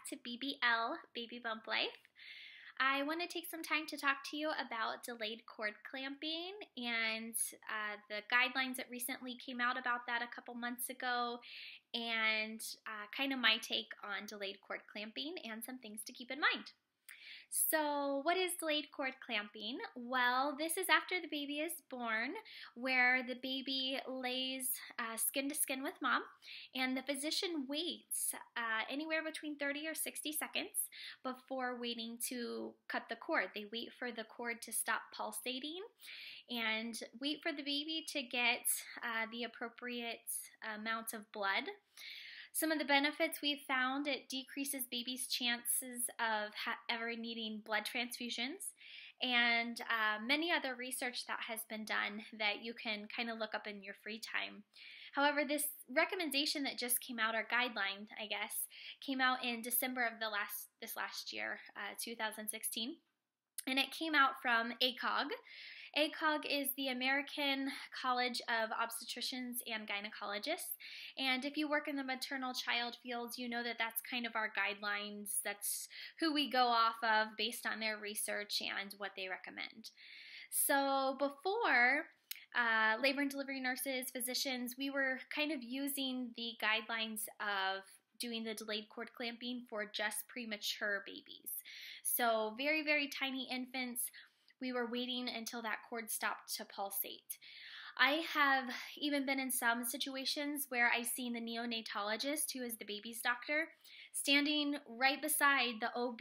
to BBL, Baby Bump Life. I want to take some time to talk to you about delayed cord clamping and the guidelines that recently came out about that a couple months ago, and kind of my take on delayed cord clamping and some things to keep in mind. So what is delayed cord clamping? Well, this is after the baby is born, where the baby lays skin to skin with mom, and the physician waits anywhere between 30 or 60 seconds before waiting to cut the cord. They wait for the cord to stop pulsating and wait for the baby to get the appropriate amount of blood. Some of the benefits we've found: it decreases baby's chances of ever needing blood transfusions, and many other research that has been done that you can kind of look up in your free time. However, this recommendation that just came out, or guideline, I guess, came out in December of this last year, 2016. And it came out from ACOG. ACOG is the American College of Obstetricians and Gynecologists. And if you work in the maternal child fields, you know that that's kind of our guidelines. That's who we go off of based on their research and what they recommend. So before, labor and delivery nurses, physicians, we were kind of using the guidelines of doing the delayed cord clamping for just premature babies. So very, very tiny infants, we were waiting until that cord stopped to pulsate. I have even been in some situations where I've seen the neonatologist, who is the baby's doctor, standing right beside the OB,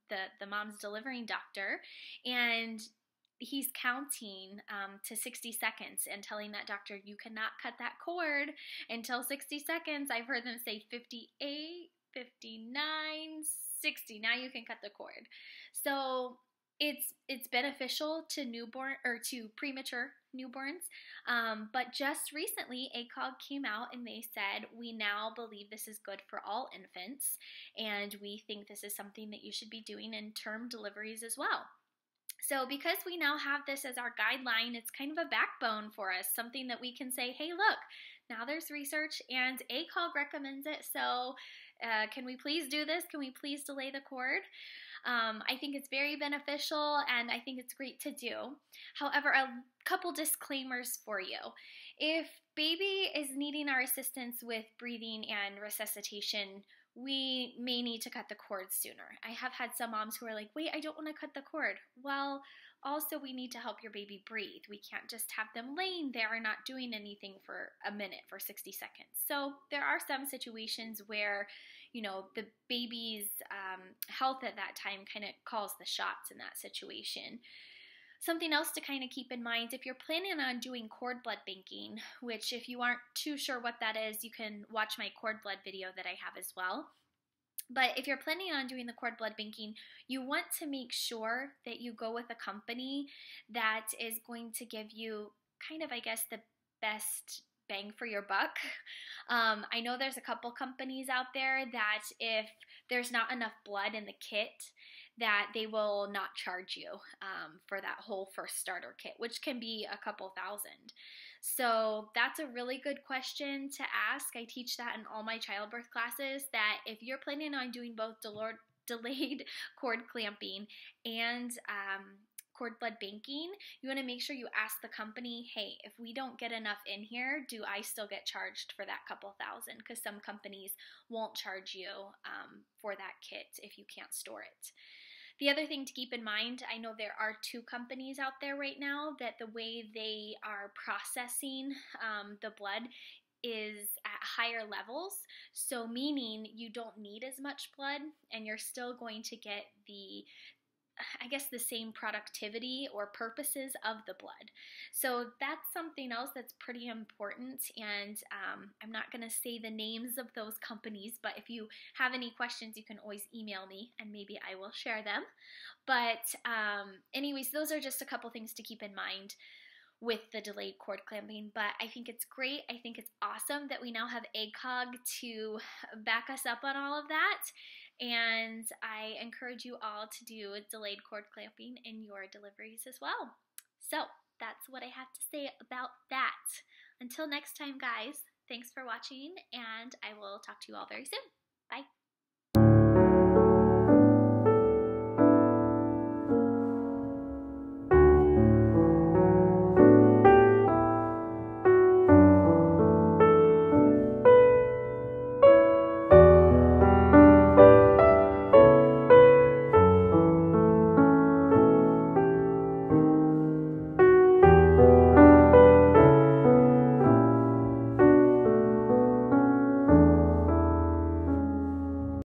the mom's delivering doctor, and he's counting to 60 seconds and telling that doctor, you cannot cut that cord until 60 seconds. I've heard them say 58, 59, 60. Now you can cut the cord. So it's beneficial to newborn or to premature newborns. But just recently, ACOG came out and they said, we now believe this is good for all infants, and we think this is something that you should be doing in term deliveries as well. So because we now have this as our guideline, it's kind of a backbone for us, something that we can say, hey, look, now there's research and ACOG recommends it, so can we please do this? Can we please delay the cord? I think it's very beneficial, and I think it's great to do. However, a couple disclaimers for you. If baby is needing our assistance with breathing and resuscitation, we may need to cut the cord sooner. I have had some moms who are like, wait, I don't want to cut the cord. Well, also we need to help your baby breathe. We can't just have them laying there and not doing anything for a minute, for 60 seconds. So there are some situations where, you know, the baby's health at that time kind of calls the shots in that situation. Something else to kind of keep in mind, if you're planning on doing cord blood banking, which if you aren't too sure what that is, you can watch my cord blood video that I have as well. But if you're planning on doing the cord blood banking, you want to make sure that you go with a company that is going to give you kind of, I guess, the best bang for your buck. I know there's a couple companies out there that if there's not enough blood in the kit, that they will not charge you for that whole first starter kit, which can be a couple thousand. So that's a really good question to ask. I teach that in all my childbirth classes, that if you're planning on doing both delayed cord clamping and cord blood banking, you want to make sure you ask the company, hey, if we don't get enough in here, do I still get charged for that couple thousand? Because some companies won't charge you for that kit if you can't store it. The other thing to keep in mind, I know there are two companies out there right now that the way they are processing the blood is at higher levels, so meaning you don't need as much blood and you're still going to get the, I guess, the same productivity or purposes of the blood. So that's something else that's pretty important, and I'm not going to say the names of those companies, but if you have any questions, you can always email me and maybe I will share them. But anyways, those are just a couple things to keep in mind with the delayed cord clamping, but I think it's great. I think it's awesome that we now have ACOG to back us up on all of that, and I encourage you all to do delayed cord clamping in your deliveries as well. So that's what I have to say about that. Until next time, guys, thanks for watching, and I will talk to you all very soon. Bye.